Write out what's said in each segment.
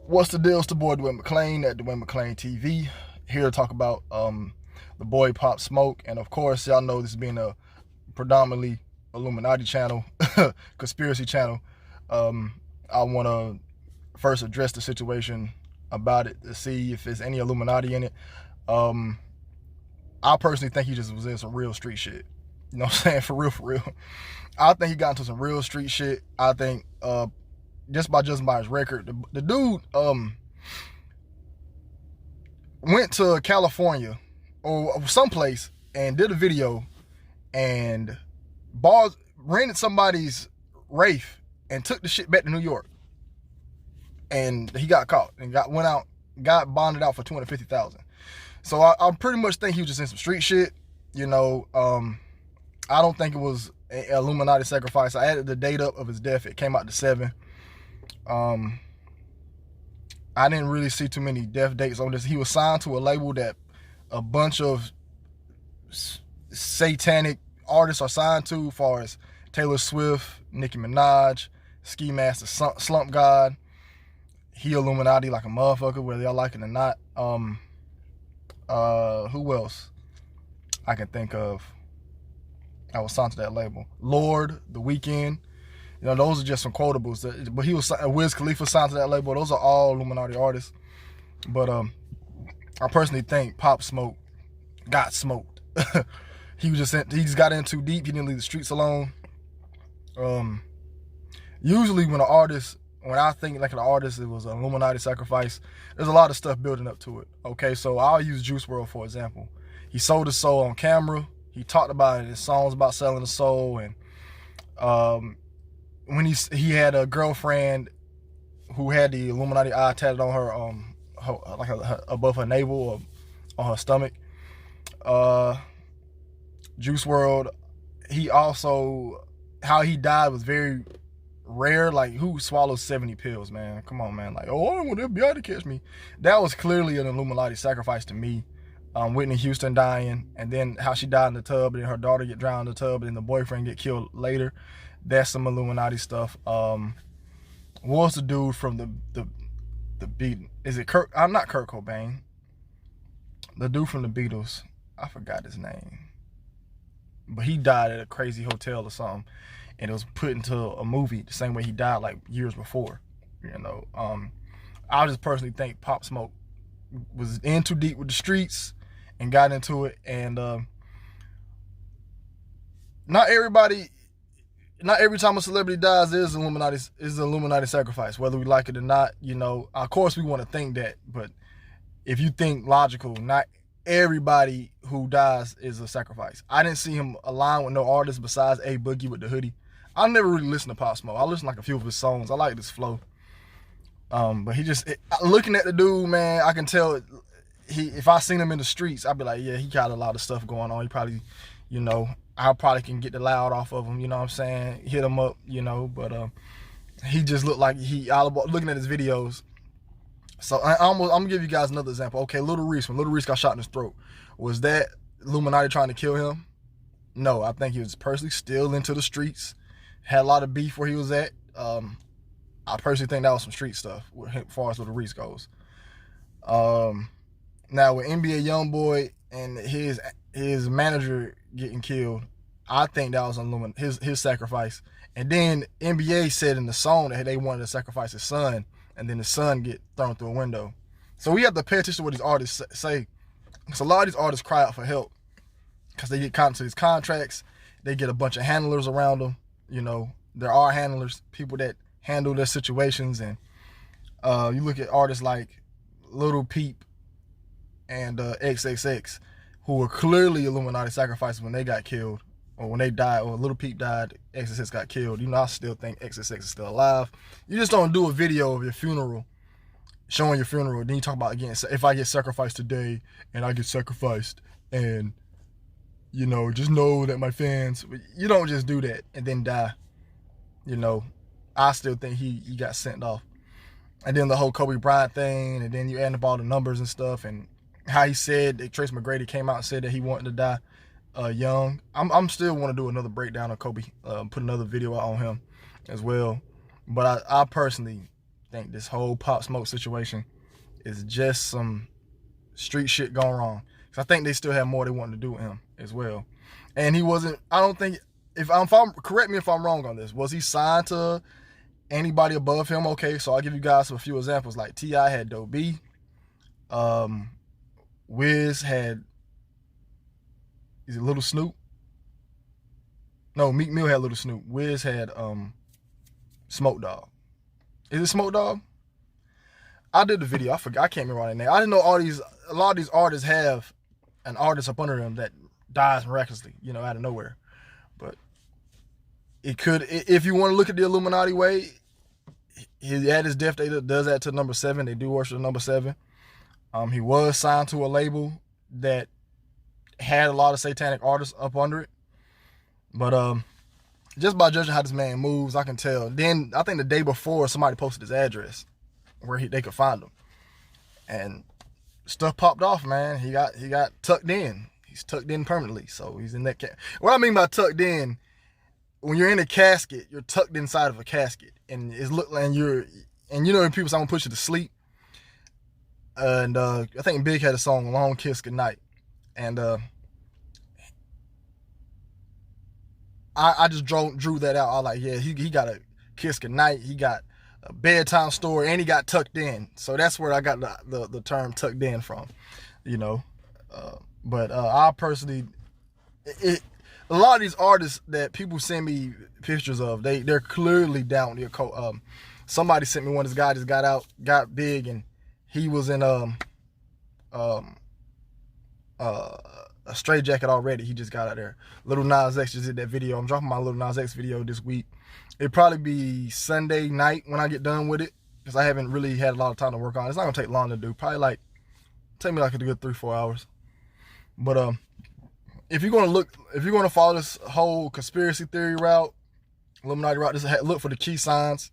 What's the deal? It's the boy Dwayne McClean at Dwayne McClean TV. Here to talk about the boy Pop Smoke, and of course, y'all know this being a predominantly Illuminati channel, conspiracy channel. I want to first address the situation about it to see if there's any Illuminati in it. I personally think he just was in some real street shit. You know what I'm saying? For real. I think he got into some real street shit. I think just by his record, the dude went to California or someplace and did a video and rented somebody's Wraith and took the shit back to New York, and he got caught and got bonded out for $250,000. So I pretty much think he was just in some street shit. You know, I don't think it was an Illuminati sacrifice. I added the date up of his death. It came out to 7. I didn't really see too many death dates on this. He was signed to a label that a bunch of satanic artists are signed to, as far as Taylor Swift, Nicki Minaj, Ski Master, Slump God. He Illuminati like a motherfucker, whether y'all like it or not. Who else I can think of? I was signed to that label. Lord, The Weeknd. You know, those are just some quotables. But he was Wiz Khalifa signed to that label. Those are all Illuminati artists. But I personally think Pop Smoke got smoked. He just got in too deep. He didn't leave the streets alone. Usually when I think like an artist, it was an Illuminati sacrifice, there's a lot of stuff building up to it. Okay, so I'll use Juice WRLD for example. He sold his soul on camera. He talked about it in his songs about selling the soul, and when he had a girlfriend who had the Illuminati eye tatted on her, above her navel or on her stomach. Juice WRLD, he also, how he died was very rare. Like, who swallows 70 pills, man? Come on, man. Like, oh, I don't want the FBI to catch me. That was clearly an Illuminati sacrifice to me. Whitney Houston dying, and then how she died in the tub, and then her daughter get drowned in the tub, and then the boyfriend get killed later. That's some Illuminati stuff. What's the dude from the beat? Is it Kirk? I'm not Kurt Cobain. The dude from the Beatles. I forgot his name. But he died at a crazy hotel or something, and it was put into a movie the same way he died like years before. You know, I just personally think Pop Smoke was in too deep with the streets and got into it, and not every time a celebrity dies is an Illuminati sacrifice, whether we like it or not. You know, of course we want to think that, but if you think logical, not everybody who dies is a sacrifice. I didn't see him align with no artist besides A Boogie with the hoodie. I never really listened to Pop Smoke. I listened to like a few of his songs. I like this flow. But looking at the dude, man, I can tell if I seen him in the streets, I'd be like, yeah, he got a lot of stuff going on. He probably, you know, I probably can get the loud off of him, you know what I'm saying? Hit him up, you know, but he just looked like looking at his videos. So I'm gonna give you guys another example. Okay, Little Reese, when Little Reese got shot in his throat, was that Illuminati trying to kill him? No, I think he was personally still into the streets, had a lot of beef where he was at. I personally think that was some street stuff as far as Little Reese goes. Now with NBA YoungBoy and his manager getting killed, I think that was his sacrifice. And then NBA said in the song that they wanted to sacrifice his son, and then his son get thrown through a window. So we have to pay attention to what these artists say, because a lot of these artists cry out for help because they get caught into these contracts. They get a bunch of handlers around them. You know, there are handlers, people that handle their situations, and you look at artists like Lil Peep and XXX, who were clearly Illuminati sacrifices when they got killed, or when they died, or Lil Peep died, XXX got killed. You know, I still think XXX is still alive. You just don't do a video of your funeral, showing your funeral, then you talk about, again, if I get sacrificed today, and I get sacrificed, and, you know, just know that my fans, you don't just do that and then die. You know, I still think he got sent off. And then the whole Kobe Bryant thing, and then you add up all the numbers and stuff, and how he said that Trace McGrady came out and said that he wanted to die young. I'm still want to do another breakdown of Kobe, put another video out on him as well. But I personally think this whole Pop Smoke situation is just some street shit going wrong. Because I think they still have more they want to do with him as well. And he wasn't, I don't think, if I'm correct me if I'm wrong on this, was he signed to anybody above him? Okay, so I'll give you guys a few examples. Like T.I. had Doe B. Wiz had, is it Little Snoop? No, Meek Mill had Little Snoop. Wiz had Smoke Dogg. Is it Smoke Dogg? I did the video. I forgot. I can't remember their name. I didn't know a lot of these artists have an artist up under them that dies miraculously, you know, out of nowhere. But it could, if you want to look at the Illuminati way, he had his death date does that to number 7. They do worship number 7. He was signed to a label that had a lot of satanic artists up under it. But just by judging how this man moves, I can tell. Then I think the day before, somebody posted his address where they could find him, and stuff popped off, man. He got tucked in. He's tucked in permanently, so he's in that what I mean by tucked in, when you're in a casket, you're tucked inside of a casket, and it's look like you know when people say I'm gonna put you to sleep. And I think Big had a song "Long Kiss Goodnight," and I just drew that out. I was like, yeah, he got a kiss goodnight. He got a bedtime story, and he got tucked in. So that's where I got the term tucked in from, you know. But I personally, a lot of these artists that people send me pictures of, they're clearly down with the occult. Somebody sent me one. This guy just got big, and he was in a straight jacket already. He just got out there. Lil Nas X just did that video. I'm dropping my Lil Nas X video this week. It'll probably be Sunday night when I get done with it, because I haven't really had a lot of time to work on it. It's not gonna take long to do. Probably take me like a good 3-4 hours. But if you're gonna follow this whole conspiracy theory route, Illuminati route, just look for the key signs.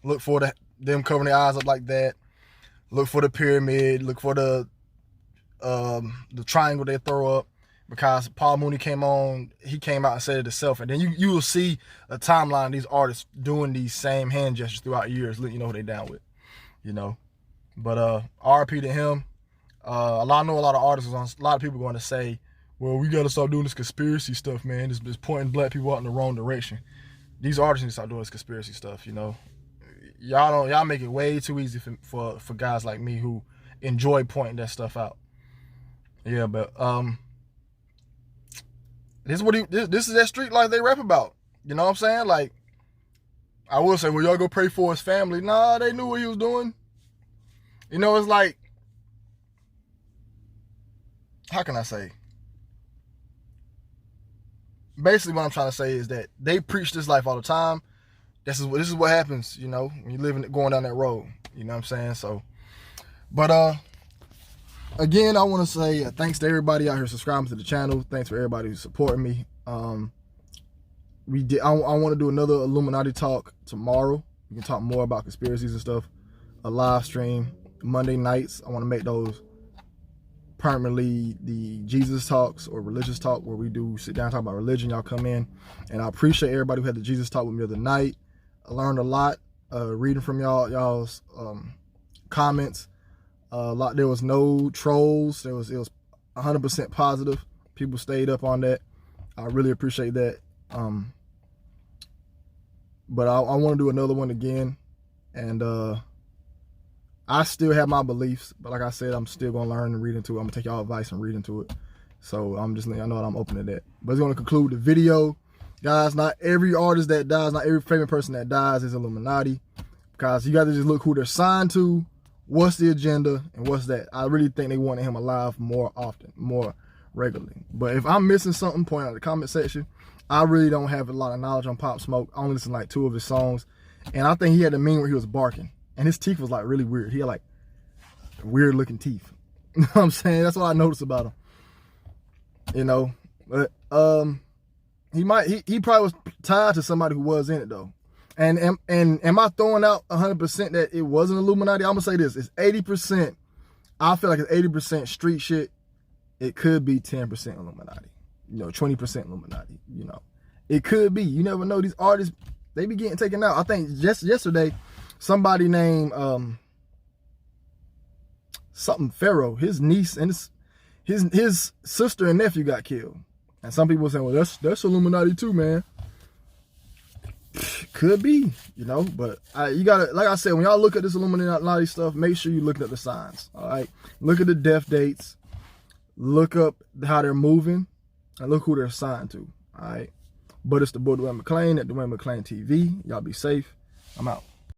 Look for them covering their eyes up like that. Look for the pyramid. Look for the triangle they throw up, because Paul Mooney came out and said it himself, and then you will see a timeline of these artists doing these same hand gestures throughout years, letting you know who they down with, you know. But RP to him. I know a lot of artists, a lot of people going to say, well, we got to stop doing this conspiracy stuff, man. It's pointing black people out in the wrong direction. These artists need to stop doing this conspiracy stuff, you know. Y'all make it way too easy for guys like me who enjoy pointing that stuff out. Yeah, but this is that street life they rap about. You know what I'm saying? Like, I will say, well, y'all go pray for his family. Nah, they knew what he was doing. You know, it's like, how can I say? Basically, what I'm trying to say is that they preach this life all the time. This is what happens, you know, when you're going down that road. You know what I'm saying? So, but again, I want to say thanks to everybody out here subscribing to the channel. Thanks for everybody who's supporting me. I want to do another Illuminati talk tomorrow. We can talk more about conspiracies and stuff. A live stream Monday nights. I want to make those permanently the Jesus talks or religious talk, where we do sit down and talk about religion. Y'all come in, and I appreciate everybody who had the Jesus talk with me the other night. I learned a lot reading from y'all's comments. There was no trolls. It was 100% positive. People stayed up on that. I really appreciate that. But I want to do another one again, and I still have my beliefs, but like I said, I'm still gonna learn and read into it. I'm gonna take y'all advice and read into it. So I know that I'm open to that. But it's gonna conclude the video, guys. Not every artist that dies, not every famous person that dies is Illuminati, because you got to just look who they're signed to, what's the agenda, and what's that. I really think they wanted him alive more often, more regularly. But if I'm missing something, point out in the comment section. I really don't have a lot of knowledge on Pop Smoke. I only listen to like 2 of his songs, and I think he had a meme where he was barking, and his teeth was like really weird. He had like weird looking teeth. You know what I'm saying? That's what I noticed about him. You know, but he probably was tied to somebody who was in it though. And am I throwing out 100% that it wasn't Illuminati? I'm gonna say this: it's 80%. I feel like it's 80% street shit. It could be 10% Illuminati. You know, 20% Illuminati. You know, it could be. You never know. These artists, they be getting taken out. I think just yesterday, somebody named something Pharaoh, his niece and his sister and nephew got killed. And some people saying, well, that's Illuminati too, man. Could be, you know, but you gotta, like I said, when y'all look at this Illuminati stuff, make sure you look at the signs. All right, look at the death dates, look up how they're moving, and look who they're signed to. All right, but it's the boy Duane McClean at Duane McClean TV. Y'all be safe. I'm out.